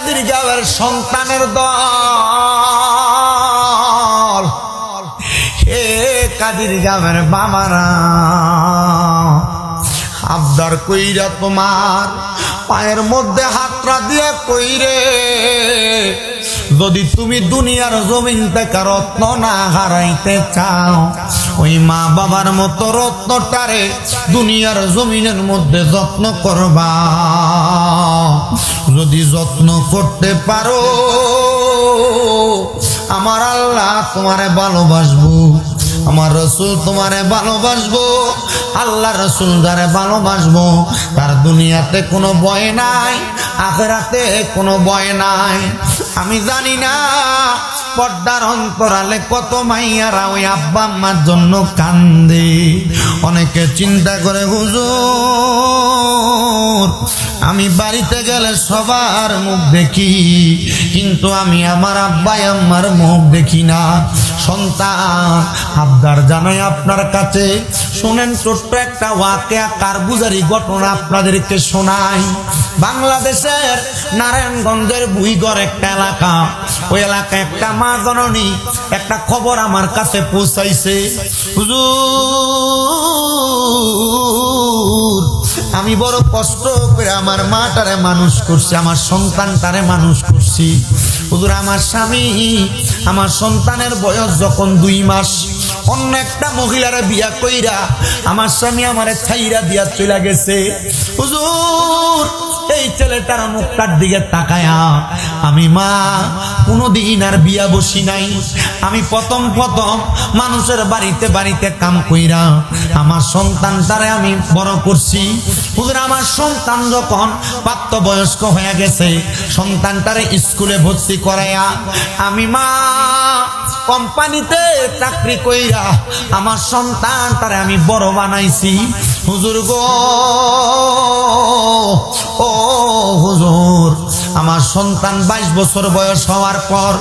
কাদির গাঁয়ের সন্তানের দল, হে কাদির গাঁয়ের বাবারা, আবদার কইরা তোমার পায়ের মধ্যে হাতটা দিয়ে কইরে, যদি তুমি দুনিয়ার জমিন থেকে রত্ন না হারাইতে চাও, ওই মা বাবার মতো রত্নটারে দুনিয়ার জমিনের মধ্যে যত্ন করবা। যদি যত্ন করতে পারো, আমার আল্লাহ তোমারে ভালোবাসবো, আমার রসুল তোমারে ভালোবাসবো। আল্লাহ রসুল যারে ভালোবাসবো তার দুনিয়াতে কোনো ভয় নাই, আখিরাতে কোনো ভয় নাই। আমি জানি না পর্দার অন্তরালে কত মাইয়ারা ওই আব্বা আম্মার জন্য কান্দে। অনেকে চিন্তা করে, হুজুর আমি বাড়িতে গেলে সবার মুখ দেখি, কিন্তু আমি আমার আব্বা আম্মার মুখ দেখি না। সন্তান আবদার জানাই আপনার কাছে, শোনেন ছোট্ট একটা ওয়াকিয়া কারগুজারি ঘটনা আপনাদেরকে শোনাই। বাংলাদেশের নারায়ণগঞ্জের বুইগড় একটা এলাকা, ওই এলাকায় একটা মা জননী একটা খবর আমার কাছে পৌঁছাইছে, হুজুর আমি বড় কষ্ট করে আমার মাটারে মানুষ করছি, আমার সন্তানটারে মানুষ করছি। হুজুর আমার স্বামী আমার সন্তানের বয়স যখন 2 মাস, অন্য একটা মহিলারে বিয়া কইরা আমার স্বামী আমারে ছাইরা দিয়া চলে গেছে। হুজুর এই ছেলেটার মুখটার দিকে তাকায়া আমি মা কোনদিন আর বিয়া বসি নাই। আমি প্রথম মানুষের বাড়িতে বাড়িতে কাম কইরা আমার সন্তানটারে আমি বড় করছি। হুজুর আমার সন্তান যখন প্রাপ্তবয়স্ক হয়ে গেছে, সন্তানটারে স্কুলে ভর্তি করাইয়া আমি মা কোম্পানিতে চাকরি কইরা আমার সন্তানটারে আমি বড় বানাইছি। হুজুর গো, ও হুজুর আমার সন্তান 22 বছর বয়স হওয়ার পর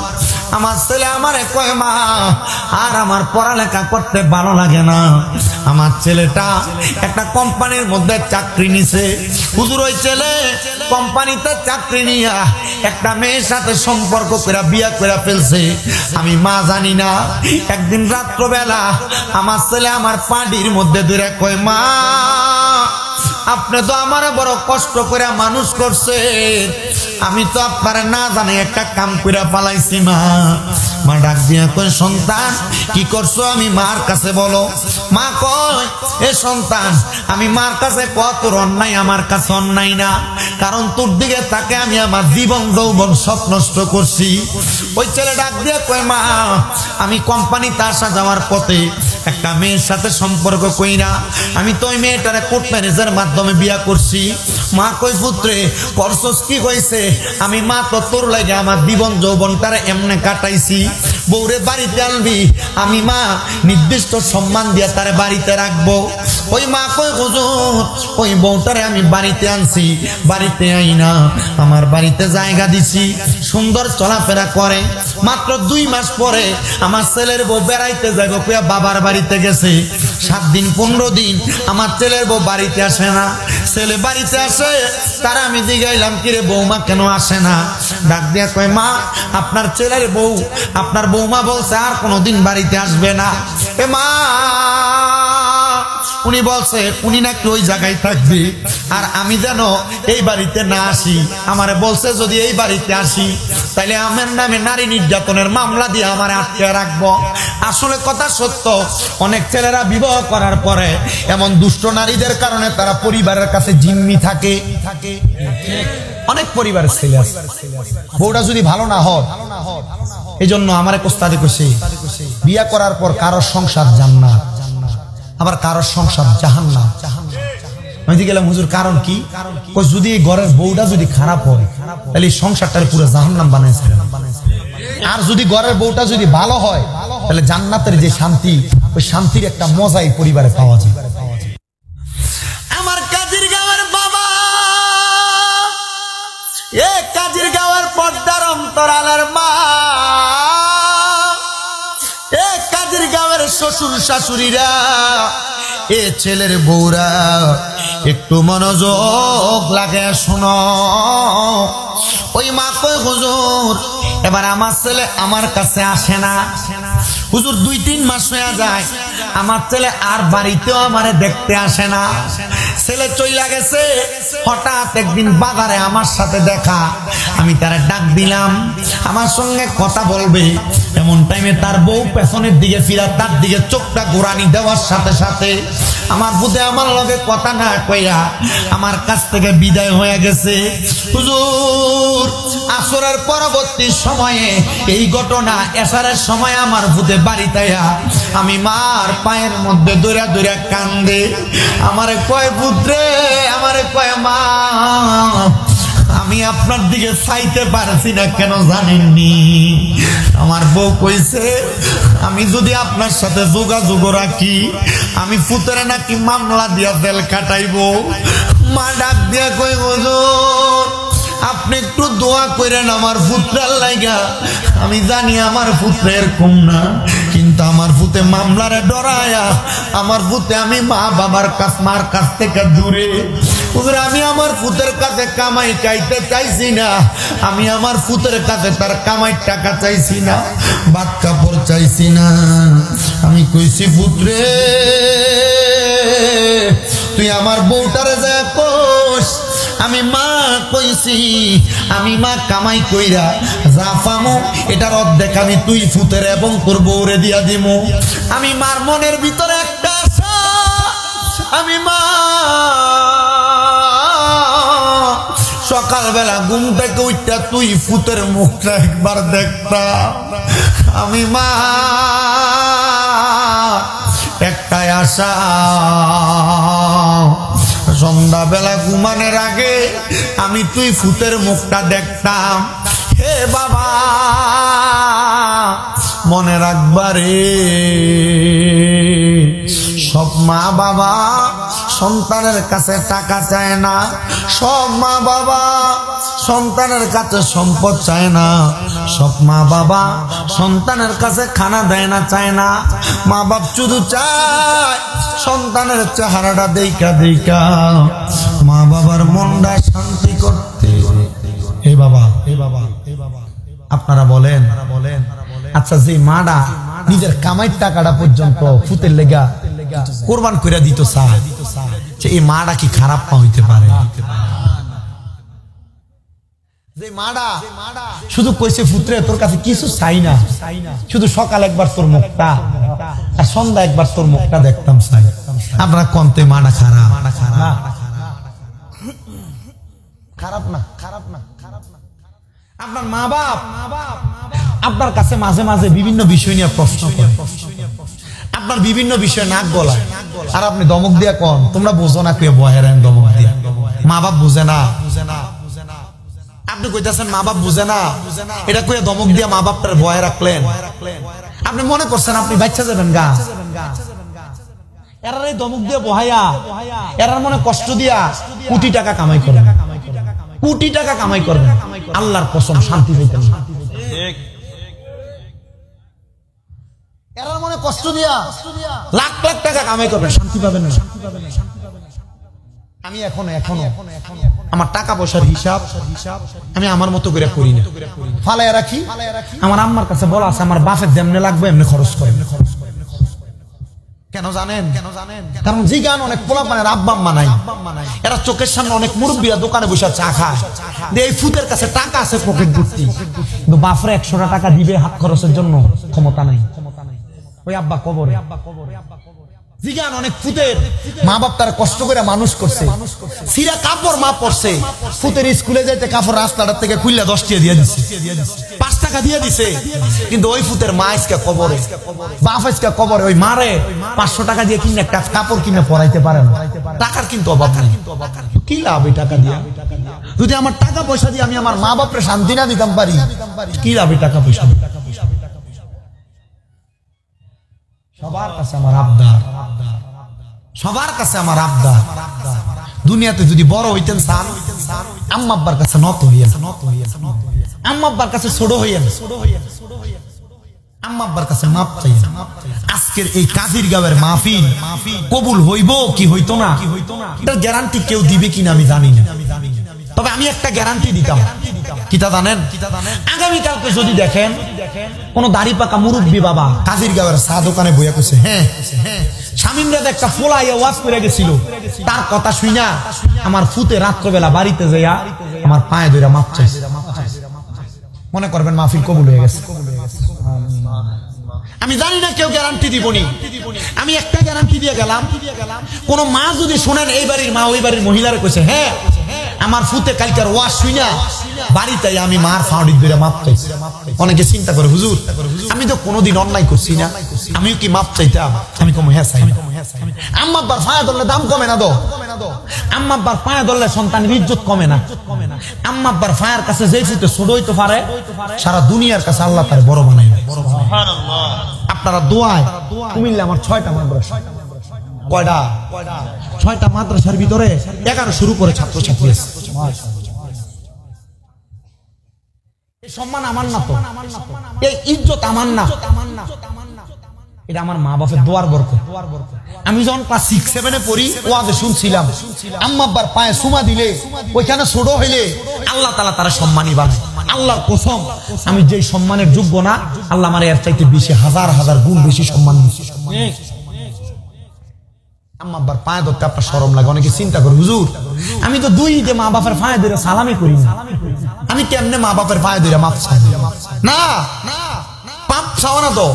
আমার ছেলে আমারে কয়, মা আর আমার পড়ালেখা করতে ভালো লাগে না। আমার ছেলেটা একটা কোম্পানির মধ্যে চাকরি নিছে। হুজুর ওই ছেলে কোম্পানিতে চাকরি নিয়া একটা মেয়ের সাথে সম্পর্ক করে বিয়া করে ফেলছে। আমি মা জানি না। একদিন রাত্রবেলা আমার ছেলে আমার পাটির মধ্যে ধরে কয়, মা আপনি তো আমার বড় কষ্ট করে মানুষ করছে, আমি তো আপনার না জানি একটা কাম করে পালাইছি। মা মা ডাক দিয়া কয়, সন্তান কি করছো আমি মার কাছে বলো। মা কয়, এ সন্তান আমি মার কাছে কত অন্যায়, আমার কাছে অন্যায় না, কারণ তোর দিকে তাকে আমি আমার জীবন যৌবন সব নষ্ট করছি। ওই ছেলে ডাক দিয়া কয়, মা আমি কোম্পানিতে আসা যাওয়ার পথে একটা মেয়ের সাথে সম্পর্ক কইরা আমি তো ওই মেয়েটারে কোর্ট ম্যারেজের মাধ্যমে বিয়া করছি। মা কই, পুত্রে করছস কি কইছে? আমি মা তো তোর লাগে আমার জীবন যৌবনটারে এমনে কাটাইছি। বউরে বাড়িতে আনবি, আমি মা নির্দিষ্ট সম্মান দিয়া তারে বাড়িতে রাখবো। ওই মা কই, হুজুর ওই বউটারে আমি বাড়িতে আনছি, বাড়িতে আই না আমার বাড়িতে জায়গা দিছি, সুন্দর চলাফেরা করে। মাত্র 2 মাস পরে আমার ছেলের বউ বেড়াইতে যাইব কইয়া বাবার বাড়িতে গেছে। 7 দিন 15 দিন আমার ছেলের বউ বাড়িতে আসে না। ছেলে বাড়িতে আসে, তারা আমি জিগাইলাম, কিরে বৌমা কেন আসে না? ডাক দিয়া কয়, মা আপনার ছেলের বউ, আপনার বৌমা বলছে আর কোনোদিন বাড়িতে আসবে না। এ মা উনি বলছে উনি নাকি ওই জায়গায় থাকবে, আর আমি যেন এই বাড়িতে না আসি। আমারে বলছে যদি এই বাড়িতে আসি তাইলে আমার নামে নারী নির্যাতনের মামলা দিয়ে আমার আটকে রাখবো। আসলে কথা সত্য, অনেক ছেলেরা বিবাহ করার পরে এমন দুষ্ট নারীদের কারণে তারা পরিবারের কাছে জিম্মি থাকে। অনেক পরিবারের ছেলে আছে, বউটা যদি ভালো না হয়, এই জন্য আমার কোস্তাদি কইছে বিয়া করার পর কারোর সংসার জান্নাত, আবার কারোর সংসার জাহান্নাম। আমি গেলাম, হুজুর কারণ কি? যদি ঘরের বউটা যদি খারাপ হয় তাহলে সংসারটারে পুরো জাহান্নাম বানাইছে, আর যদি ঘরের বউটা যদি ভালো হয় তাহলে জান্নাতের যে শান্তি, ওই শান্তির একটা মজাই পরিবারে পাওয়া যায়। আমার কাজীর গাঁয়ের বাবা, এ কাজীর গাঁয়ের পর্দার অন্তরালের মা, এ কাজীর গাঁয়ের শ্বশুর শাশুড়িরা, এ ছেলের বউরা, একটু মনোযোগ লাগে শোনো। ওই মা কই হুজুর এবার আমার ছেলে আমার কাছে আসে না। হুজুর 2-3 মাস হয়ে যায় আমার ছেলে আর বাড়িতেও আমারে দেখতে আসে না। ছেলে চইলা গেছে, হঠাৎ একদিন বাজারে আমার সাথে দেখা, আমি তারে ডাক দিলাম আমার সঙ্গে কথা বলবে, এমন টাইমে তার বউ পেছনের দিকে ফিরা তার দিকে চোখটা ঘোরানি দেওয়ার সাথে সাথে আমার বুঝে আমার লগে কথা না কইয়া আমার কাছ থেকে বিদায় হয়ে গেছে। হুজুর আসরের পরবর্তী সময়ে এই ঘটনা, এশারের সময় আমার বুঝে বাড়িতে আমি মার পায়ের মধ্যে দৌড়া দৌড়া কান্দে, আমারে কয় পুত্রে, আমারে কয় মা আমি আপনার দিকে চাইতে পারছি না কেন জানেননি? আমার বউ কইছে আমি যদি আপনার সাথে যোগাযোগ রাখি আমি পুত্রে নাকি মামলা দিয়া জেল কাটাইবো। মা ডাক দিয়া কই হুজুর আপনি একটু দোয়া করেন আমার পুত্রের লাইগা। আমি জানি আমার পুত্র এরকম না, কিন্তু আমার পুতে মামলারে ডরায়া আমার পুতে আমি মা বাবার মার কাছ থেকে দূরে। আমি আমার পুতের কাছে কামাই চাইতে চাইছি না, আমি আমার পুতের কাছে তার কামাই টাকা চাইছি না, ভাত কাপড় চাইছি না। আমি কইছি পুত্রে তুই আমার বউটারে যা কোস আমি মা কইছি, আমি মা কামাই কইরা যা পামু এটার অর্ধেক আমি তুই ফুতের এবং তোর বউরে দিয়া দিমু। আমি মার মনের ভিতরে একটা আশা, আমি মা সকালবেলা ঘুম থেকে উঠটা তুই ফুতের মুখটা একবার দেখতাম। আমি মা একটাই আশা, সন্ধ্যাবেলা ঘুমানোর আগে আমি তুই ফুতের মুখটা দেখতাম। হে বাবা মনে রাখবারে, সব মা বাবা সন্তানের কাছে টাকা চায় না, সব মা বাবা সন্তানের কাছে সম্পদ চায় না, সব মা বাবা সন্তানের কাছে খানা দেয় না, চায় না। মা বাপ শুধু চায় সন্তানের চেহারাটা দেখা দেখা মা বাবার মনটা শান্তি করতে। হে বাবা, হে বাবা, হে বাবা, আপনারা বলেন আচ্ছা যে মাটা নিজের কামাই টাকাটা পর্যন্ত ফুতের লেগা কোরবান করে দিত চায়, এই মাটা কি খারাপ পা হইতে পারে? যে মাটা শুধু কইছে পুত্রে তোর কাছে কিছু চাই না, শুধু সকাল একবার তোর মুখটা আর সন্ধ্যা একবার তোর মুখটা দেখতাম চাই, আপনারা কন্তে মাটা খারাপ? খারাপ না, খারাপ না, খারাপ না। আপনার মা বাপ আপনার কাছে মাঝে মাঝে বিভিন্ন বিষয় নিয়ে প্রশ্ন করে, আপনার বিভিন্ন বিষয় নাক গলায়, আর আপনি দমক দিয়া কন তোমরা বোঝো না, কে বহেরেন দমক দিয়া। মা বাপ বুঝে না, আপনি কইতেছেন মা বাপ বুঝে না, এটা কইয়া দমক দিয়া মা বাপটার ভয় রাখলেন। আপনি মনে করছেন আপনি বাচ্চা যাবেন গা, এরারে দমক দিয়ে বহাইয়া এরার মনে কষ্ট দিয়া কোটি টাকা কামাই করবেন, কোটি টাকা কামাই করবেন, আল্লাহর কসম শান্তি পাইতেন না। এরার মনে কষ্ট দিয়া লাখ লাখ টাকা কামাই করবেন, শান্তি পাবেন না। আমি এখনো আমার টাকা পয়সার হিসাব আমি আমার মতো করে করি না, ফালাইয়া রাখি। আমার আম্মার কাছে বলা আছে আমার বাপের যেমনে লাগবে এমনি খরচ করে। কেন জানেন? কারণ জিগান অনেক পোলাপানের আব্বা আম্মা নাই, এরা চোখের সামনে অনেক মুরব্বীরা দোকানে বসে চা খায়, এই ফুতের কাছে টাকা আছে পকেট ভর্তি, কিন্তু বাপরে 100টা টাকা দিবে হাত খরচের জন্য ক্ষমতা নাই। ওই আব্বা কবরে। জিগান অনেক ফুতের মা বাপ তারা কষ্ট করে মানুষ করছে, সিরা কাপড় মা পরছে, ফুতের স্কুলে যাইতে কাপড় রাস্তাটার থেকে খুললে 10 টাকা দিয়ে দিছে, 5 টাকা দিয়ে দিছে, কিন্তু ওই ফুতের মা আজকে কবরে, বাপ আজকে কবরে। ওই মারে 500 টাকা দিয়ে কিনে একটা কাপড় কিনে পরাইতে পারে না, টাকার কিন্তু অভাব নেই। কি লাভ এই টাকা দিয়া? যদি আমার টাকা পয়সা দিয়ে আমি আমার মা বাপরে শান্তি না দিতাম পারি, কি লাভ এই টাকা পয়সা? সবার কাছে আমার আবদার, সবার কাছে আমার আবদার, দুনিয়াতে যদি বড় হইতেন চান আম্মা আব্বার কাছে নত হইয়েন, আম্মা আব্বার কাছে ছোট হইয়েন, আম্মা আব্বার কাছে মাপ চাইয়েন। আজকের এই কাজির গাঁয়ের মাহফিল কবুল হইব কি হইতো না, এটার গ্যারান্টি কেউ দিবে কিনা আমি জানি না। তবে আমি একটা গ্যারান্টি দিতাম, কিতা জানেন? আগামীকালকে যদি দেখেন কোন দাড়ি পাকা মুরব্বী বাবা কাজির গাঁয়ের চা দোকানে বইয়া কইছে, হ্যাঁ শামিমরাদ একটা ফোলাই ওয়াজ করে গেছিল, তার কথা শুইনা আমার ফুতে রাত্রবেলা বাড়িতে যাইয়া আমার পায়ে ধইরা মাপ চাইছে, মনে করবেন মাহফিল কবুল হয়ে গেছে। আমি জানি না কেউ গ্যারান্টি দিবনি, আমি একটা গ্যারান্টি দিয়ে গেলাম, কোন মা যদি শুনেন এই বাড়ির মা ওই বাড়ির মহিলারে কইছে, হ্যাঁ আমার ফুতে কালকার ওয়াজ শুইনা বাড়িতে আমি মার ফাউডি ধরে মাপ চাইছি। অনেকে চিন্তা করে, হুজুর আমি তো কোনোদিন অন্যায় করছি না, আমিও কি মাপ চাইতাম? আমি কম হ্যাঁ চাই। আম্মা আব্বার পায়ে ধরলে দাম কমে না, আম্মা আব্বার পায়ে ধরলে সন্তানের ইজ্জত কমে না। আম্মা আব্বার পায়ের কাছে যেই ফুটে ছোট হইতে পারে সারা দুনিয়ার কাছে আল্লাহ তার বড় বানাই। আপনারা দোয়ায় কুমিল্লা আমার 6টা মাদ্রাসা, কয়টা? 6টা মাদ্রাসার ভিতরে 1100 উপরে ছাত্রছাত্রী আছে। এই সম্মান আমার না, তো এই ইজ্জত আমার না, এটা আমার মা বাপের দোয়ার বরকত। আমি যখন ক্লাস 6-7 পড়ি ওয়াজে শুনছিলাম আম্মা আব্বার পায়ে চুমা দিলে ওইখানে ছোট হইলে আল্লাহ তাআলা তারা সম্মানী বানায়। আল্লাহর কসম, আমি যেই সম্মানের যোগ্য না, আল্লাহ আমার এর চাইতে বেশি হাজার হাজার গুণ বেশি সম্মান দিচ্ছে। আম্মা আব্বার পায়ে ধরতে আপনার শরম লাগে। অনেকে চিন্তা করে, হুজুর আমি তো 2 ঈদে মা বাপের পায়ে ধরে সালামি করি না, আমি কেমনে মা বাপের পায়ে ধরে মাপ চাই? না, পাপ চাও না তো,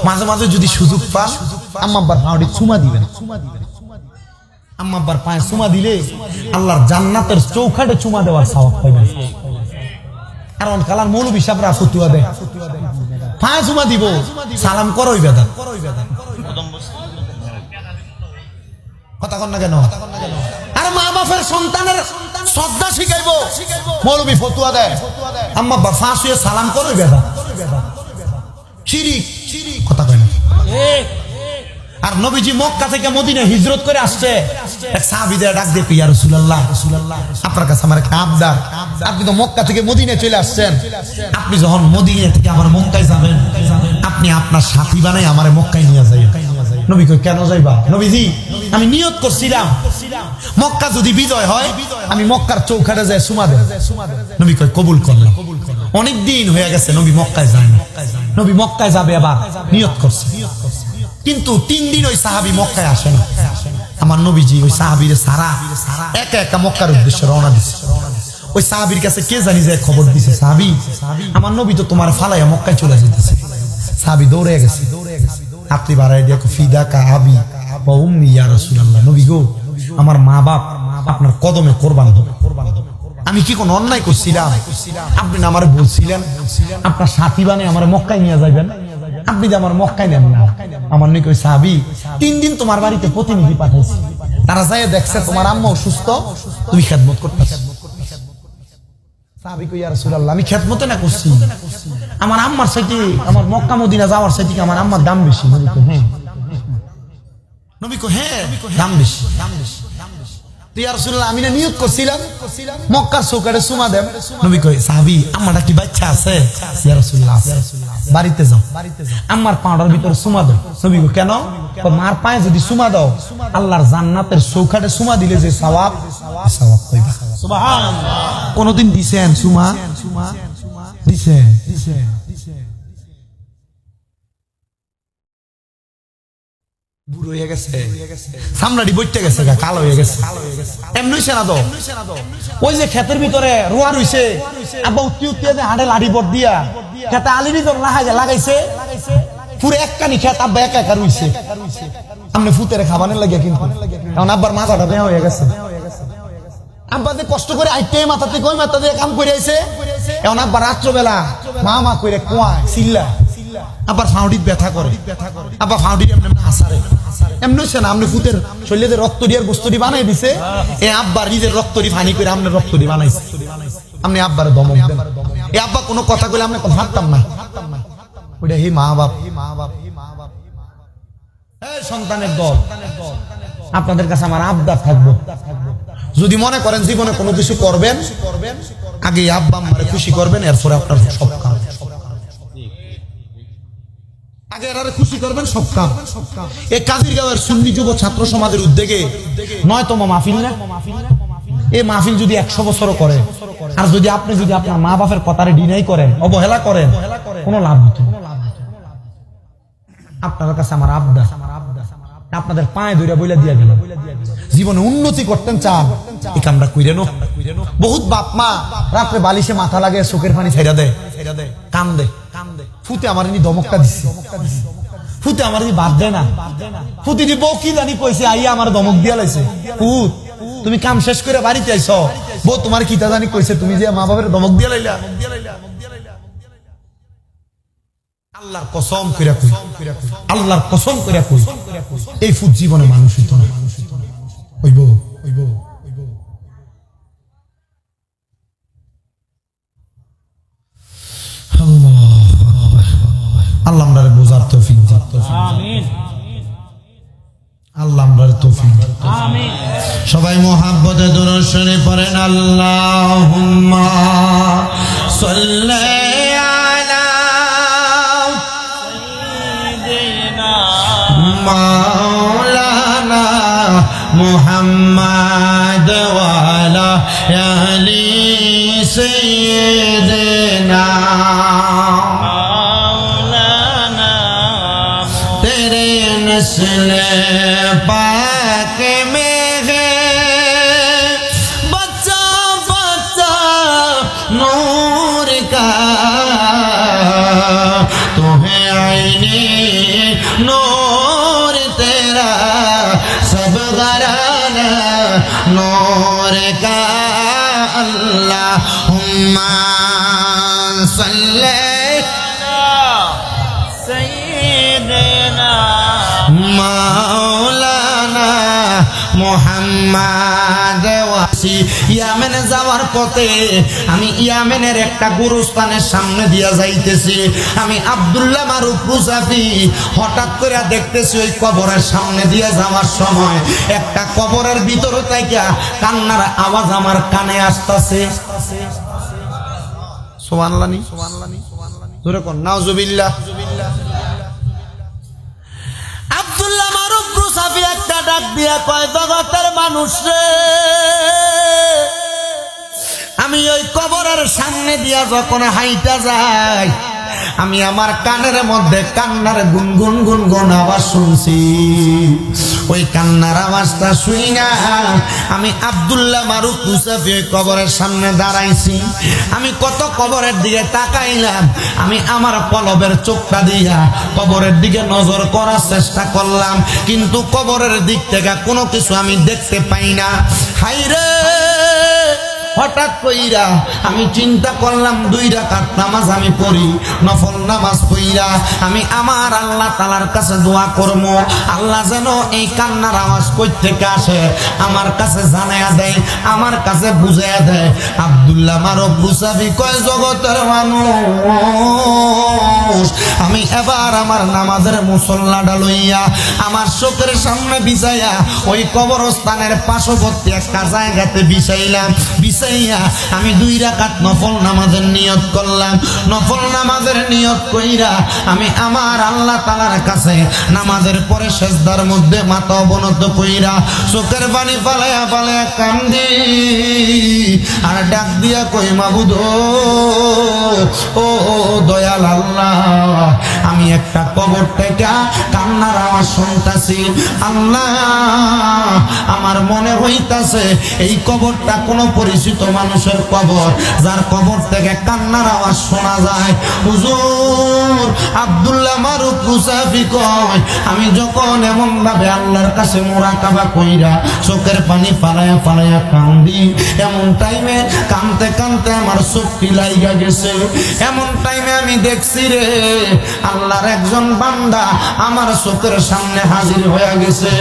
মাঝে মাঝে যদি সুযোগ পান আম্মা আব্বার পায়ে চুমা দিবেন। আম্মা আব্বার পায়ে চুমা দিলে আল্লাহর জান্নাতের চৌখাটে চুমা দেওয়ার সওয়াব পাইবেন। কারণ কালার মৌলবী সাহেবরা ফতুয়া দেয়, পায়ে চুমা দিব সালাম করোই বেদা, কথা কন না কেন? আর মা বাপের সন্তানের শ্রদ্ধা শিখাইবো, মৌলবী ফতুয়া দেয় আম্মা আব্বার ফাঁস হয়ে সালাম করোই বেদা, শিরিক, কথা কয় না। আর নবীজি মক্কা থেকে মদিনা হিজরত করে আসছে, এক সাহাবীদের ডাক দিয়ে, ইয়া রাসূলুল্লাহ, আপনার কাছে আমার একটা আবদার, আপনি তো মক্কা থেকে মদিনায় চলে আসছেন, আপনি যখন মদিনা থেকে আবার মক্কায় যাবেন, আপনি আপনার সাথী বানাই আমারে মক্কায় নিয়ে যাবেন। নবী কই, কেন যাইবা? নবীজি আমি নিয়ত করছিলাম মক্কা যদি বিজয় হয় আমি মক্কার চৌখাটে যাই চুমা দেব। নবী কই, কবুল করলাম। অনেক দিন হয়ে গেছে নবী মক্কায় যায় না, নবী মক্কায় যাবে আবার নিয়ত করছে, কিন্তু 3 দিন ওই সাহাবী মক্কায় আসে না। আমার নবীজি ওই সাহাবীরে সারা একা একা মক্কার উদ্দেশ্যে রওনা দিছে। ওই সাহাবীর কাছে কে জানি যে খবর দিছে, সাহাবী আমার নবী তো তোমার ফালাইয়া মক্কায় চলে যেতেছে। সাহাবী দৌড়ে গেছে, আপনি বাড়াই দিয়ে ফিদা কা আবি ওয়া উম্মি ইয়া রাসূলুল্লাহ, নবী গো আমার মা বাপ আপনার কদমে কুরবান হবে। আমি কি কোন অন্যায় করছিলাম? আপনি না আমারে বলছিলেন আপনার সাথী বানাই আমার মক্কায় নিয়ে যাবেন, আপনি যে আমার মক্কায় নেন না। আমার নাকি ওই সাহাবী 3 দিন তোমার বাড়িতে প্রতিনিধি পাঠাইছে, তারা যায় দেখছে তোমার আম্মা অসুস্থ, তুমি খেদমত করতেছো। সাহাবী কই, ইয়া রাসূলুল্লাহ আমি খেদমতে না করছি, আমার আম্মার সাথে আমার মক্কা মদিনা যাওয়ার সাথে আমার আম্মার দাম বেশি। নবী কই, হ্যাঁ। নবী কই, হ্যাঁ দাম বেশি। ইয়া রাসূলুল্লাহ আমি না নিয়ত করছিলাম মক্কার চৌকাটে চুমা দেব। নবী কই, সাহাবী আম্মাটা কি বাচ্চা আছে? ইয়া রাসূলুল্লাহ বাড়িতে যাও, আম্মার পাউডার ভিতরে চুমা দাও। নবী কই, কেন? মার পায়ে যদি চুমা দাও আল্লাহর জান্নাতের চৌকাটে চুমা দিলে যে সওয়াব, সওয়াব পাইবা। সুবহানাল্লাহ। কোনদিন দিছেন চুমা? দিছে। বুড়ো হয়ে গেছে, সামনাটি বইতে গেছে, কালো হয়ে গেছে, এমনি হইছে না তো। ওই যে ক্ষেতের ভিতরে রোয়া রইছে, আব্বা উত্তি উত্তি হাঁটে লাঠি পট দিয়া খেতে আলির ভিতর লাগাইছে, পুরো একখানি খেত আব্বা একা একা রইছে, সামনে ফুতের খাবারের লাগিয়া। কিন্তু এখন আব্বার মাথাটা বেয়া হয়ে গেছে, আব্বা যে কষ্ট করে আইতে মাথা থেকে ওই মাথা দিয়ে কাম করে আইছে, এখন আব্বা রাত্রবেলা মা মা করে কোয়ায় চিল্লা, আবার ফাউডিত ব্যথা করে, আবার ফাউডিত এমনি হাসারে, এমনি হচ্ছে না। আপনি ফুতের শরীরে রক্ত দিয়ে বস্তুটি বানাই দিছে, এ আব্বার নিজের রক্তটি ফানি করে আপনার রক্তটি বানাইছে। আপনি আব্বার ধমক দেন, এ আব্বা কোনো কথা বলে আপনি ভাবতাম না, ওইটা হি মা বাপ। সন্তানের দল, আপনাদের কাছে আমার আবদার থাকবো, যদি মনে করেন জীবনে কোনো কিছু করবেন আগে আব্বা আম্মারে খুশি করবেন, এরপরে আপনার সব কাজ, আগে এরারে খুশি করবেন সব কাজ। এই কাজিরগাঁওয়ের সুন্নি যুব ছাত্র সমাজের উদ্যোগে 9তম মাহফিল না এই মাহফিল যদি 100 বছরও করে, আর যদি আপনি আপনার মা বাপের কথারে ডিনাই করেন, অবহেলা করেন, কোনো লাভ হতো না। আপনার কাছে আমার আবদার, আপনাদের পায়ে ধরে বইলা দিয়া গেল, জীবনে উন্নতি করতেন চান, এই কামটা কইরে নো। বহুত বাপ মা রাত্রে বালিশে মাথা লাগে, চোখের পানি ছেড়া দেয়, কান্দে। ফুতে আমার ইনি দমকটা দিচ্ছে, ফুতে আমার ইনি বাদ দেয় না, ফুতি দি বউ কি জানি কইছে, আইয়া আমার দমক দিয়া লাইছে। ফুত তুমি কাম শেষ করে বাড়িতে আইছ, বউ তোমার কিতা জানি কইছে, তুমি যে মা বাবার দমক দিয়া লাইলা। আল্লাহর কসম কইরা কই, আল্লাহর কসম কইরা কই, এই ফুট জীবনে মানুষ হইতো না। হইব হইব হইব। আল্লাহ আমরারে বোঝার তৌফিক দিন, আমিন। আল্লাহ আমরারে তৌফিক দিন, আমিন। সবাই মুহাব্বতে দুরূদ শরীফ পড়েন, আল্লাহুম্মা সাল্লি মাওলানা মুহাম্মদ ওয়ালা আলি সাইয়্যিদিনা মাওলানা তেরে নসলে পাক মে হে বচ্চা বচ্চা নূর কা তোহে আইনে नूर तेरा सब घराना नूर का अल्लाहुम्मा सल्ले सय्यिदना मौलाना মুহাম্মদ ওয়াসি। ইয়ামেনে যাওয়ার পথে আমি ইয়ামেনের একটা গুরুস্থানের সামনে দিয়া যাইতেছি, আমি আব্দুল্লাহ মারুফ রুজাফি হঠাৎ করে দেখতেছি ওই কবরের সামনে দিয়ে যাওয়ার সময় একটা কবরের ভিতরে থেকে কান্নার আওয়াজ আমার কানে আসতেছে। সুবহানাল্লাহ নি জোরে কোন নাউজুবিল্লাহ। আব্দুল্লাহ মারুফ রুজাফি একটা ডাক দিয়া কয়, জগতের মানুষ রে, আমি ওই কবরের সামনে দিয়া যখন হাইটা যাই, আমি আমার কানের মধ্যে কান্নার গুনগুন গুনগুন আওয়াজ শুনছি। ওই কান্নার আওয়াজটা শুই না আমি আব্দুল্লাহ মারুফ রুজাফি ওই কবরের সামনে দাঁড়াইছি। আমি কত কবরের দিকে তাকাইলাম, আমি আমার পলবের চোখটা দিয়া কবরের দিকে নজর করার চেষ্টা করলাম, কিন্তু কবরের দিক থেকে কোনো কিছু আমি দেখতে পাই না। হাইরে হঠাৎ কইরা আমি চিন্তা করলাম 2 রাকাত নামাজ আমি পড়ি, নফল নামাজ পড়িরা আমি আমার আল্লাহ তাআলার কাছে দোয়া করব, আল্লাহ যেন এই কান্নার আওয়াজ কই থেকে আসে আমার কাছে জানায়া দেয়, আমার কাছে বুঝায়া দেয়। আব্দুল্লাহ মারুফ রুজাফি কয়, জগতের মানুষ, আমি এবার আমার নামাজের মুসল্লাটা লইয়া আমার চোখের সামনে বিছাইয়া ওই কবরস্থানের পার্শ্ববর্তী একটা জায়গাতে বিছাইলাম। আমি 2 রাকাত নফল নামাজের নিয়ত করলাম। নফল নামাজের নিয়ত কইরা আমি আমার আল্লাহ তাআলার কাছে নামাজের পরে সিজদার মধ্যে মাথা অবনত কইরা চোখের পানি ফালায়া ফালায়া কান্দি আর ডাক দিয়া কই, মাবুদ ও দয়াল আল্লাহ, আমি একটা কবর থেকে কান্নার আওয়াজ শুনতাছি। আল্লাহ আমার মনে হইতাছে এই কবরটা কোনো পরিচিত মানুষের কবর, যার কবর থেকে কান্নার আওয়াজ শোনা যায়। হুজুর আব্দুল্লাহ মারুফ রুজাফি কয়, আমি যখন এমন ভাবে আল্লাহর কাছে মুরাকাবা কইরা চোখের পানি ফালায়া ফালায়া কান্দি, এমন টাইমে কানতে কানতে আমার চোখটি লাইগা গেছে। এমন টাইমে আমি দেখছি রে আল্লাহর একজন বান্দা আমার চোখের সামনে হাজির হয়ে গেছে,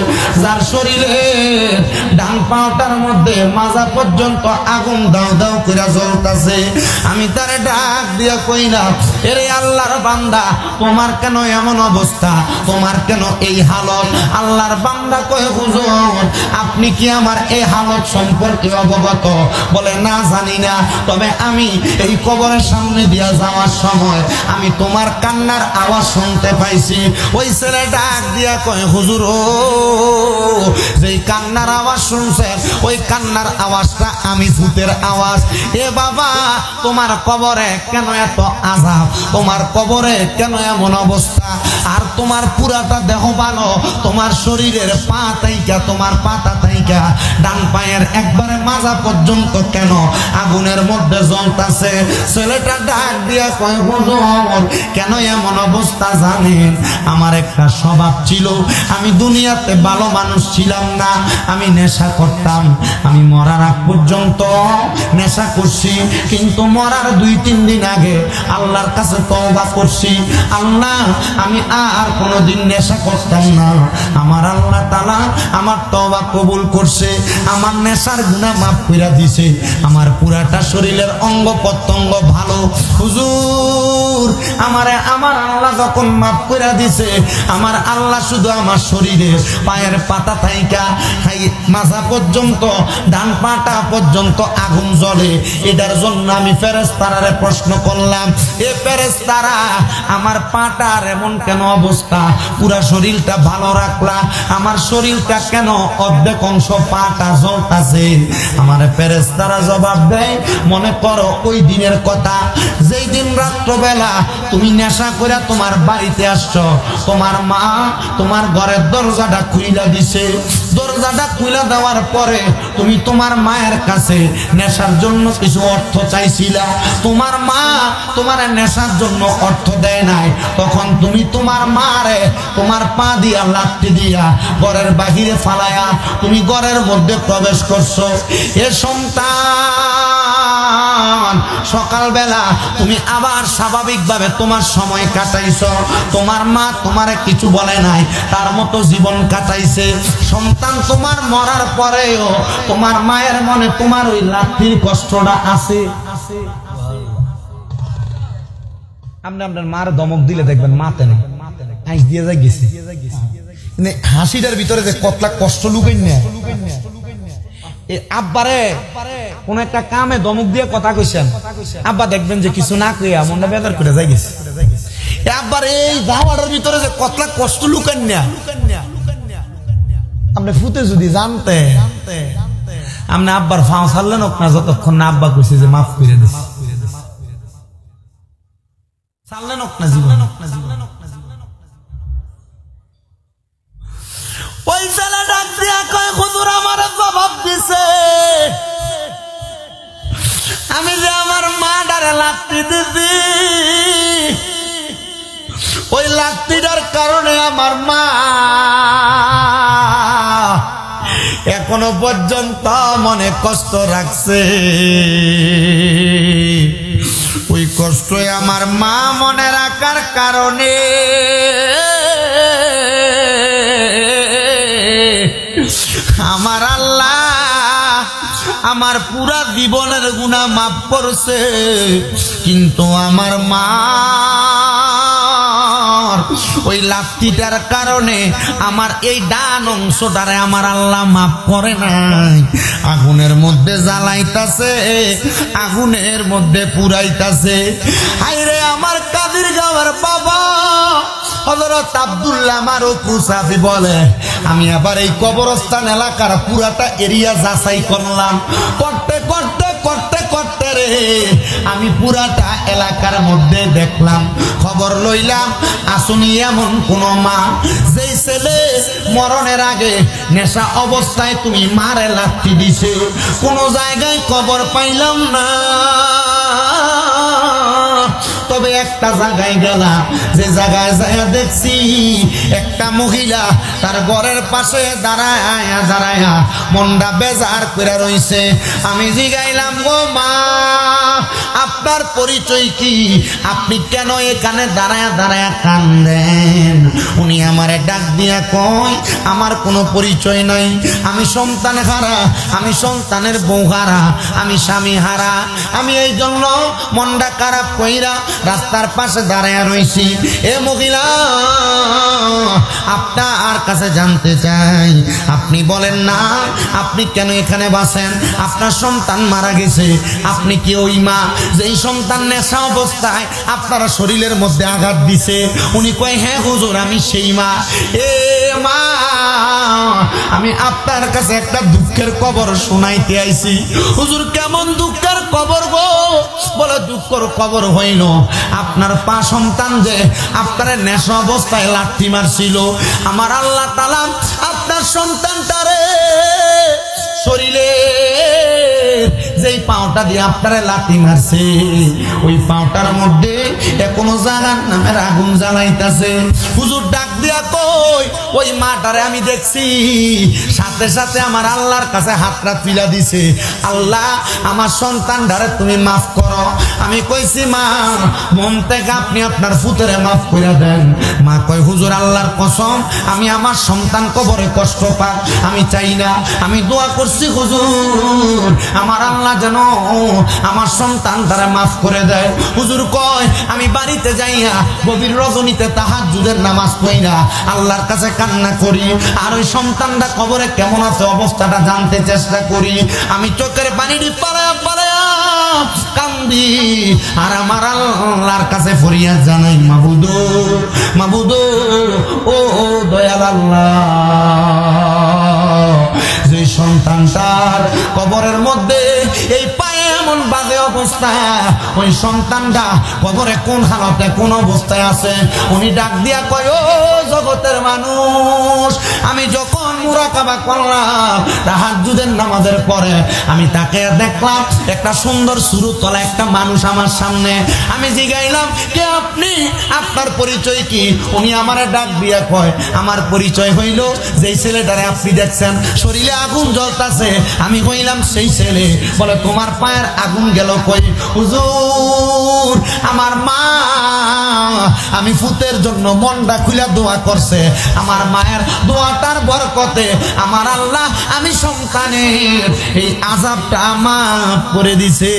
যার শরীরে ডান পাওটার মধ্যে মাজা পর্যন্ত আগুন দাও দাও করে জ্বলতাছে। আমি তারে ডাক দিয়া কইলাম, এরে আল্লাহর বান্দা বান্দা তোমার কেন এমন অবস্থা, তোমার কেন এই হালত? আল্লাহর বান্দা কয় হুজুর আপনি কি আমার এই হালত সম্পর্কে অবগত? বলে না জানি না, তবে আমি এই কবরের সামনে দিয়া যাওয়ার সময় আমি তোমার কান্নার আওয়াজ শুনতে পাইছি। ওই ছেলে ডাক দিয়া কয় হুজুর ও যেই কান্নার আওয়াজ শুনছেন ওই কান্নার আওয়াজটা আমি ভূতের আওয়াজ। এ বাবা তোমার কবরে কেন এত আযাব, তোমার কবরে কেন এমন অবস্থা? আর তোমার পুরাটা দেহ ভালো, তোমার শরীরের পা থাইকা তোমার পাতা থাইকা ডান পায়ের একবারে মাজা পর্যন্ত কেন আগুনের মধ্যে জ্বলতাছে? ছেলেটা ডাক দিয়া কয় হুজুর কেন এমন অবস্থা জানেন? আমার একটা স্বভাব ছিল, আমি দুনিয়াতে ভালো মানুষ ছিলাম না, আমি নেশা করতাম। আমি মরার আগ পর্যন্ত নেশা করছি, কিন্তু মরার 2-3 দিন আগে আল্লাহর কাছে তওবা করছি, আল্লাহ আমি আর কোনোদিন নেশা করতাম না। আমার আল্লাহ তাআলা আমার তওবা কবুল করছে, আমার নেশার গুনাহ মাফ করে দিয়েছে, আমার পুরাটা শরীরের অঙ্গ প্রত্যঙ্গ ভালো। হুজুর আমারে আমার আল্লাহ যখন মাফ করে দিয়েছে, আমার আল্লাহ শুধু আমার শরীরের পায়ের পাতা থাইকা মাজা পর্যন্ত ডান পাটা পর্যন্ত আগুন জ্বলে, এটার জন্য আমি ফেরেশতারে প্রশ্ন করলাম, এ ফেরেশতারা আমার পাটার এমন কেন অবস্থা? পুরা শরীরটা ভালো রাখলা, আমার শরীরটা কেন অর্ধেক অংশ পাটা জ্বলতাছে? আমার ফেরেশতারা জবাব দেয়, মনে করো ওই দিনের কথা যেই দিন রাত্রবেলা তুমি নেশা করে তোমার বাড়িতে আসছো, তোমার মা তোমার ঘরের দরজাটা খুইলা দিছে, দরজাটা খুইলা দেওয়ার পরে তুমি তোমার মায়ের কাছে নেশার জন্য কিছু অর্থ চাইছিলা, তোমার মা তোমার নেশার জন্য অর্থ দেয় নাই, তখন তুমি তোমার মারে তোমার পা দিয়া লাথি দিয়া ঘরের বাহিরে ফালায়া তুমি ঘরের মধ্যে প্রবেশ করছো। এ সন্তান সকালবেলা তুমি আবার স্বাভাবিকভাবে তোমার সময় কাটাইছো, তোমার মা তোমারে কিছু বলে নাই, তার মতো জীবন কাটাইছে। সন্তান তোমার মরার পরেও তোমার মায়ের মনে তোমার ওই লাথির কষ্টটা আছে। আপনি আপনার মার ধমক দিলে দেখবেন মাতে নেই, আইস দিয়ে যাই গেছে, হাসিটার ভিতরে যে কতলা কষ্ট লুকাই না। আব্বারে কোন একটা কামে ধমক দিয়ে কথা কইছেন, আব্বা দেখবেন যে কিছু না কইয়া মনটা বেজার করে যাই গেছে। আব্বার এই যাওয়ার ভিতরে যে কতলা কষ্ট লুকান না, আপনি ফুতে যদি জানতে আপনি আব্বার ফাঁও ছাড়লেন না যতক্ষণ না আব্বা কইছে যে মাফ করে দিস, ছাড়লেন না জীবন। ওই ছেলে ডাক দিয়া কয় হুজুর আমার জবাব দিছে, আমি যে আমার মা ডারে লাথি দিছি, ওই লাথিটার কারণে আমার মা এখনো পর্যন্ত মনে কষ্ট রাখছে। ওই কষ্টই আমার মা মনে রাখার কারণে আমার আল্লাহ আমার পুরা জীবনের গুনাহ মাফ করছে, কিন্তু আমার মা ওই লাথিটার কারণে আমার এই ডান অংশটারে আমার আল্লাহ মাফ করে নাই। আগুনের মধ্যে জ্বালাইতাছে, আগুনের মধ্যে পুরাইতাছে। হায়রে আমার কাদির গাওয়ার বাবা হযরত আব্দুল্লাহ মারুফ সাফি বলে, আমি আবার এই কবরস্থান এলাকার পুরাটা এরিয়া যাচাই করলাম, করতে করতে করতে করতে রে আমি পুরাটা এলাকার মধ্যে দেখলাম, খবর লইলাম আসুনি এমন কোন মা যেই ছেলে মরণের আগে নেশা অবস্থায় তুমি মারে লাথি দিছে, কোন জায়গায় খবর পাইলাম না। তবে একটা জায়গায় গেলাম, যে জায়গায় যায় দেখছি একটা মহিলা তার ঘরের পাশে দাঁড়ায়া দাঁড়ায়া মনটা বেজার করে রইছে। আমি জিগাইলাম, গো মা আপনার পরিচয় কি? আপনি কেন এখানে দাঁড়ায়া দাঁড়ায়া কান্দেন? উনি আমারে ডাক দিয়া কয়, আমার কোনো পরিচয় নাই, আমি সন্তান হারা, আমি সন্তানের বউ হারা, আমি স্বামী হারা, আমি এই জন্য মনটা খারাপ কইরা রাস্তার পাশে দাঁড়ায় রইছি। এ মহিলা, আপনার কাছে জানতে চাই, আপনি বলেন না আপনি কেন এখানে বাসেন? আপনার সন্তান মারা গেছে, আপনি কি ওই মা যেই সন্তান নেশা অবস্থায় আপনারা শরীরের মধ্যে আঘাত দিছে? উনি কয়, হ্যাঁ হুজুর, আমি সেই মা। এ মা, আমি আপনার কাছে একটা দুঃখের খবর শোনাইতে আইছি। হুজুর, কেমন দুঃখের খবর গো? বলে, দুঃখের খবর হইল আপনার পা সন্তান যে আপনার নেশা অবস্থায় লাঠি মারছিল, আমার আল্লাহ তাআলা আপনার সন্তানটারে শরীরে যেই পাওটা দিয়ে আপনারে লাঠি মারছে, ওই পাওটার মধ্যে এখনো জাহান্নামের আগুন জ্বালাইতাছে। হুজুর ডাক দিয়া কই, ওই মাটারে আমি দেখছি, সাথে সাথে আমার আল্লাহর কাছে হাতটা তুলে দিছে, আল্লাহ আমার সন্তানটারে তুমি মাফ করো। আমি কইছি, মা মন থেকে আপনি আপনার ফুতেরে মাফ করে দেন। মা কয়, হুজুর আল্লাহর কসম, আমি আমার সন্তান কবরে কষ্ট পাক আমি চাই না। আমি দোয়া করছি হুজুর, আমার আল্লাহ যেন আমার সন্তান তারা মাফ করে দেয়। হুজুর কয়, আমি বাড়িতে যাইয়া গভীর রজনীতে তাহাজ্জুদের নামাজ পড়িয়া আল্লাহর কাছে কান্না করি, আর ওই সন্তানটা কবরে কেমন আছে অবস্থাটা জানতে চেষ্টা করি। আমি চোখের পানি পাড়ায়া পাড়ায়া কান্দি, আর আমার আল্লাহর কাছে ফরিয়াদ জানাই, মাবুদ মাবুদ, ও দয়াল আল্লাহ, যে সন্তানটার কবরের মধ্যে এই পায়ে এমন বাজে অবস্থা, ওই সন্তানটা কবরে কোন হালতে কোন অবস্থায় আছে? উনি ডাক দিয়া কয়, ও জগতের মানুষ, আমি যখন মুরাকাবা করলাম তাহাজ্জুদের নামাজের পরে, আমি তাকে দেখলাম একটা সুন্দর সুরতলা একটা মানুষ আমার সামনে। আমি জিগাইলাম, কে আপনি? আপনার পরিচয় কি? উনি আমারে ডাক দিয়া কয়, আমার পরিচয় হইল যেই ছেলেটারে আপনি দেখছেন শরীরে আগুন জ্বলতাছে, আমি হইলাম সেই ছেলে। বলে, তোমার পায়ের আগুন গেল কই? হুজুর, আমার মা আমি ফুতের জন্য মনটা খুলে দোয়া করছে, আমার মায়ের দোয়াটার বরকতে আমার আল্লাহ আমি সন্তানের এই আযাবটা মাফ করে দিছে।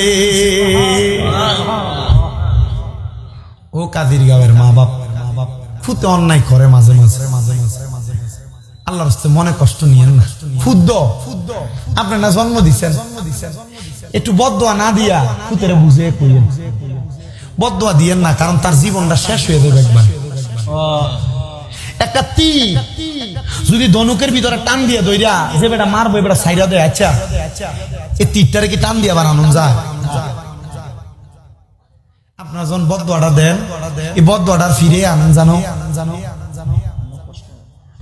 ও কাদির গাঁয়ের মা বাপ, ফুতে অন্যায় করে মাঝে মাঝে, আল্লাহর রাস্তায় মনে কষ্ট নিয়েন না। ফুদ্দ আপনি না জন্ম দিচ্ছেন, একটু বদদোয়া না দিয়া ফুতেরে বুঝে কইলেন, বদদোয়া দিয়েন না, কারণ তার জীবনটা শেষ হয়ে যাবে একবার। একটা তীর যদি ধনুকের ভিতরে টান দিয়ে দইরা যে বেটা মারবো এবার সাইরা দেয়, আচ্ছা এই তীরটারে কি টান দিয়ে আবার আনন্দ যায়? আপনার যখন বদদোয়াটা দেন, এই বদদোয়াটার ফিরে আনন্দ জানো?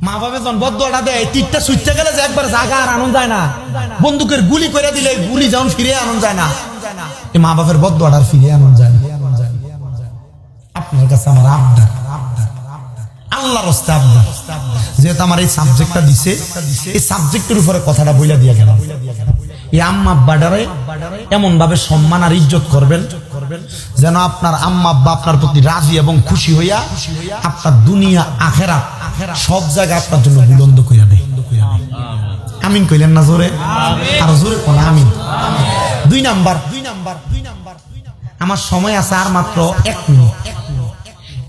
মা বাবা যখন বদদোয়াটা দেয়, তীরটা ছুটতে গেলে যে একবার জাগা আর আনন্দ যায় না, বন্দুকের গুলি করে দিলে গুলি যখন ফিরে আনন্দ যায় না, এই মা বাবার বদদোয়াটার ফিরে আনন্দ যায় না। আপনার কাছে আমার আবদার, আল্লাহর রাস্তায় আবদার, যেহেতু আমার এই সাবজেক্টটা দিছে, এই সাবজেক্টের উপরে কথাটা বইলা দিয়ে গেলাম। এই আম্মা আব্বাটারে এমন ভাবে সম্মান আর ইজ্জত করবেন যেন আপনার আম্মা আব্বা আপনার প্রতি রাজি এবং খুশি হইয়া আপনার দুনিয়া আখেরাত সব জায়গায় আপনার জন্য বুলন্দ কইরা দেয়। আমিন কইলেন না জোরে? আর জোরে কোন আমিন। দুই নাম্বার, আমার সময় আছে আর মাত্র 1 মিনিট।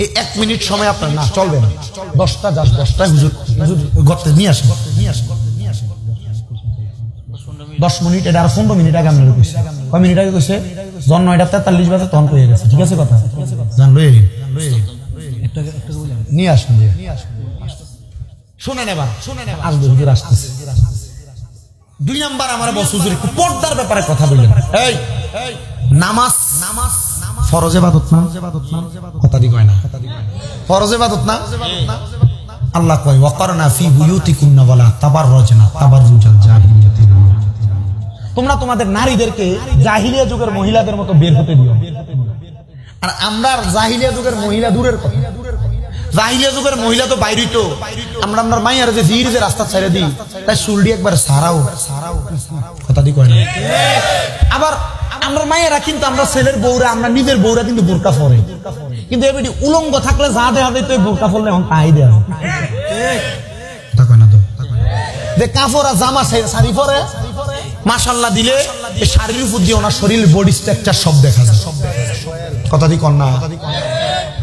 এই 1 মিনিট সময় আপনার না চলবে না, 10টা যাস 10টায় হুজুর গর্তে নিয়ে আসেন। 10 মিনিট, এটা আর 15 মিনিট আগে আপনার কইছে। কয় মিনিট আগে কইছে? জন 9টা 43 বাজে তখন কইয়া গেছে। ঠিক আছে কথা? জান লই নিয়ে আসুন, শুনেন এবার, আসবে হুজুর আসতেছে। 2 নাম্বার আমার বস হুজুর একটু পর্দার ব্যাপারে কথা বললেন। এই নামাজ ফরজ ইবাদত না? কথা দি কয় না, ফরজ ইবাদত না? আল্লাহ কয়, ওয়াকারনা ফি বুয়ুতিকুন্না ওয়ালা তাবাররাজনা তাবাররুজাল জাহিলিয়াতিল উলা। তোমরা তোমাদের নারীদেরকে জাহিলিয়া যুগের মহিলাদের মতো বের হতে দিও। আর আমরা জাহিলিয়া যুগের মহিলা দূরের কথা, জাহিলিয়া যুগের মহিলা তো বাইরেই তো, আমরা আপনার মাইয়ার যে জির যে রাস্তা ছেড়ে দিই, তাই চুলডি একবার সারাও কথা দি কয় না। আবার আমরা মায়েরা কিন্তু আমরা ছেলের বউরা, আমরা নিজের বউরা কিন্তু বোরকা পরে, কিন্তু এবারে উলঙ্গ থাকলে যা দেওয়া দেয় তো বোরকা পরলে এখন তাই দেওয়া যে কাপড় আর জামা শাড়ি পরে মাশাআল্লাহ দিলে এই শাড়ির উপর দিয়ে ওনার শরীর বডি স্ট্রাকচার সব দেখা যায়। কথা দি কন্যা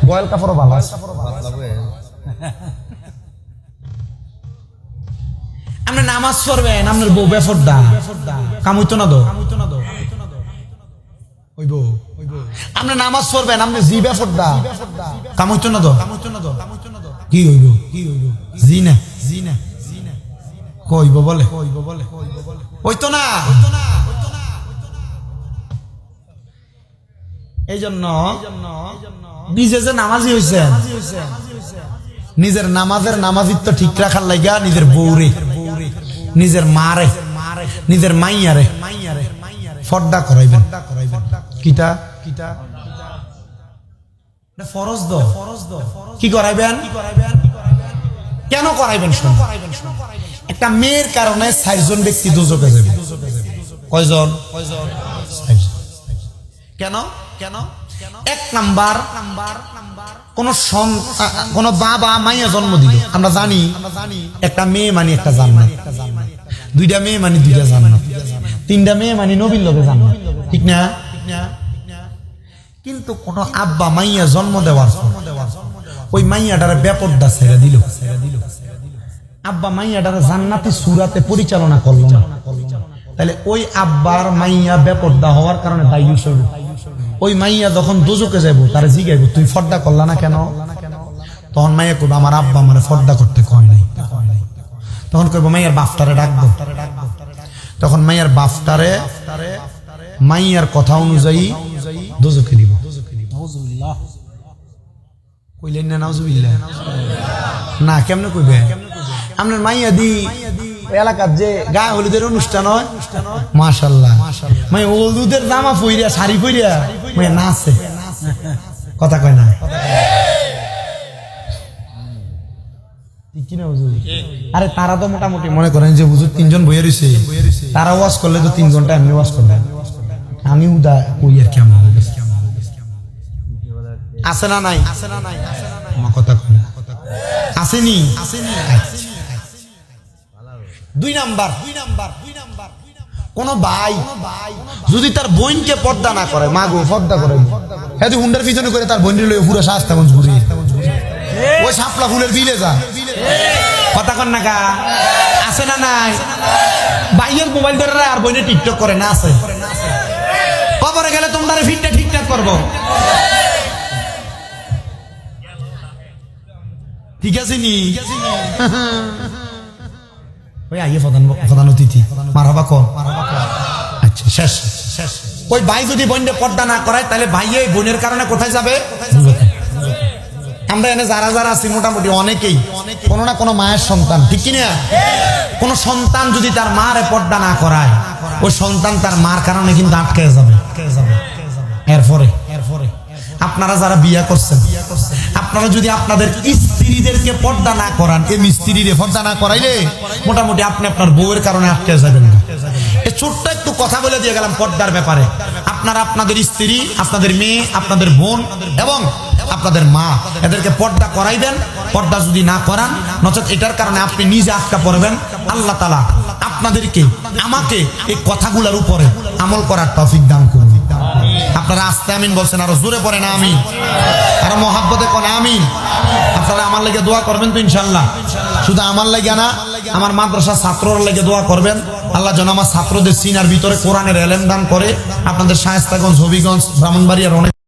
বয়েল কাপড় ভালো আছে আপনি নামাজ পড়বেন আপনার বউ বেফরদা কামুইতো না দো হইব আপনি নামাজ পড়বেন আপনি জি বেফরদা কামুইতো না দো কি হইব জি না কইব বলে হইতো না এই জন্য নিজে যে নামাজি হইছেন নিজের নামাজের নামাজিত্ব ঠিক রাখার লাগা নিজের বউরে নিজের মারে নিজের মাইয়ারে ফর্দা করাইবেন কিটা ফরজ দ কি করাইবেন কেন করাইবেন শুনুন একটা মেয়ের কারণে ৬০ জন ব্যক্তি দোজখে যাবে কয়জন কেন এক নাম্বার কোন বাবা মাইয়া জন্ম দিল আমরা জানি একটা মেয়ে মানে একটা জান্নাত দুইটা মেয়ে মানে দুইটা জান্নাত তিনটা মেয়ে মানে নবীর লগে জান্নাত ঠিক না কিন্তু কোন আব্বা মাইয়া জন্ম দেওয়ার ওই মাইয়াটারে বেপরদা ছেড়ে দিল আব্বা মাইয়াটারে জান্নাতি সূরাতে পরিচালনা করলো না তাহলে ওই আব্বার মাইয়া বেপরদা হওয়ার কারণে দায়ী হইল ওই মাইয়া যখন দোজখে যাইব তারে জিগাইব তুই ফর্দা করলা না কেন তখন মাইয়া কইব আমার আব্বা আমারে ফর্দা করতে কয় নাই তখন কইব মাইয়ার বাপটারে ডাকবো তখন মাইয়ার বাপটারে মাইয়ার কথা অনুযায়ী দোজখে দিব কইলেন না নাউজুবিল্লাহ না কেমনে কইবে আপনার মাইয়া দি এলাকার যে গায়ে হলুদের অনুষ্ঠান হয় মাশাআল্লাহ মাই হলুদের জামা পইরা শাড়ি পইরা মাই নাচে কথা কয় না ঠিক কি না হুজুর আরে তারা তো মোটামুটি মনে করেন যে হুজুর তিনজন বইয়া রইছে তারা ওয়াজ করলে তো 3 ঘন্টা এমনি ওয়াজ করবে আমি উদা কই আর কেমন আছে না নাই আমার কথা কয় না আসেনি দুই নাম্বার কোন ভাই যদি তার বোনকে পর্দা না করে মা গো পর্দা করে হ্যাঁ হুন্ডার পিছনে করে তার বোন লয়ে পুরো শাস্তাগঞ্জ ঘুরি ওই শাপলা ফুলের বিলে যা কথা কন না কা আছে না নাই ভাইয়ের মোবাইল ধরে আর বোনে টিকটক করে না আছে কবরে গেলে তোমরা ফিটটা ঠিকঠাক করবো ঠিক আছে নি ওই আইয়ে প্রধান অতিথি মারহাবা কর আচ্ছা শেষ ওই ভাই যদি বোনকে পর্দা না করায় তাহলে ভাই এই বোনের কারণে কোথায় যাবে আমরা এনে যারা যারা আছি মোটামুটি অনেকেই কোনো না কোনো মায়ের সন্তান ঠিক কিনা কোন সন্তান যদি তার মারে পর্দা না করায় ওই সন্তান তার মার কারণে কিন্তু আটকে যাবে এরপরে আপনারা যারা বিয়ে করছেন আপনারা যদি আপনাদের স্ত্রীদেরকে পর্দা না করান এই স্ত্রীরে পর্দা না করাইলে মোটামুটি আপনি আপনার বউয়ের কারণে আটকে যাবেন না এই ছোট্ট একটু কথা বলে দিয়ে গেলাম পর্দার ব্যাপারে আপনারা আপনাদের স্ত্রী আপনাদের মেয়ে আপনাদের বোন এবং আপনাদের মা এদেরকে পর্দা করাইবেন পর্দা যদি না করান নচেত এটার কারণে আপনি নিজে আটকা পড়বেন আল্লাহ তাআলা আপনাদেরকে আমাকে এই কথাগুলোর উপরে আমল করার তৌফিক দান করুন আপনারা আস্তে আমিন বলছেন আরো জোরে পড়েন আমিন আরো মহাব্বতে কোন আমিন আপনারা আমার লাগি দোয়া করবেন তো ইনশাআল্লাহ শুধু আমার লাগি না আমার মাদ্রাসা ছাত্রদের লাগি দোয়া করবেন আল্লাহ যেন আমার ছাত্রদের সিনার ভিতরে কোরআনের ইলম দান করে আপনাদের শায়েস্তাগঞ্জ হবিগঞ্জ ব্রাহ্মণবাড়িয়ার অনেক